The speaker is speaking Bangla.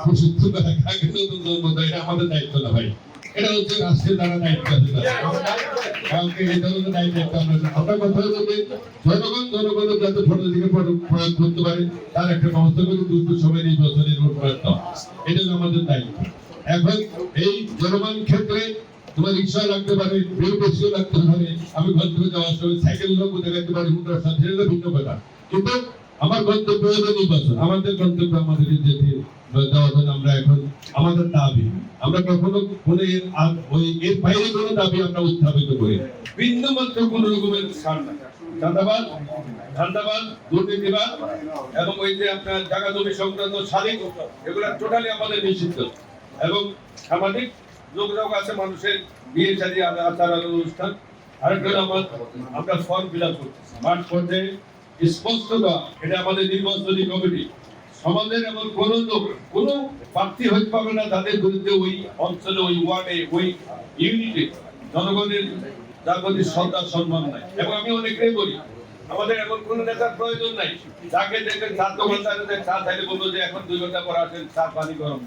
প্রসিদ্ধ করা কাকে নতুন জন্ম দেয় এটা আমাদের দায়িত্ব না ভাই, এটা হচ্ছে রাষ্ট্রের দ্বারা দায়িত্ব আছে কাউকে এই ধরনের দায়িত্ব আমরা কথা হচ্ছে জনগণের যাতে ভোটের দিকে প্রয়োগ করতে পারে তার একটা ব্যবস্থা করে দ্রুত সময় নির্বাচনের প্রয়োগ এটা হলো আমাদের দায়িত্ব। এখন এই জনগণ ক্ষেত্রে তোমার রিক্সা লাগতে পারে, বেশিও লাগতে পারে, আমি ঘর থেকে যাওয়ার সময় সাইকেল লোক দেখাতে পারি, হুন্ডার সাথে সেটা ভিন্ন কথা, কিন্তু আমার গন্তব্য হলো নির্বাচন। আমাদের গন্তব্য আমাদের যেতে দেওয়ার জন্য আমরা এখন আমাদের দাবি আমরা কখনো ওই এর বাইরে কোনো দাবি আমরা উত্থাপিত করি ভিন্ন মাত্র কোন রকমের ধান্দাবাদ দুর্নীতিবাদ এবং ওই যে আপনার জায়গা জমি সংক্রান্ত শারীরিক এগুলো টোটালি আমাদের নিষিদ্ধ। এবং সামাজিক যোগাযোগ আছে মানুষের বিয়ে শাদী আচার অনুষ্ঠান। আরেকটা আমরা ফর্ম ফিল আপ করতেছি মাঠ পর্যায়ে স্পষ্টতা, এটা আমাদের নির্বাচনী কমিটি সমাজের এমন কোন লোক কোন প্রার্থী হতে পারবে না যাদের বিরুদ্ধে ওই অঞ্চলে ওই ওয়ার্ডে ওই ইউনিটে জনগণের যার প্রতি শ্রদ্ধা সম্মান নাই। এবং আমি অনেকেই বলি আমাদের এমন কোন নেতার প্রয়োজন নাই যাকে দেখবেন 7 ঘন্টা চা চাইলে বলবো যে এখন 2 ঘন্টা পর আসেন চা পানি গরম।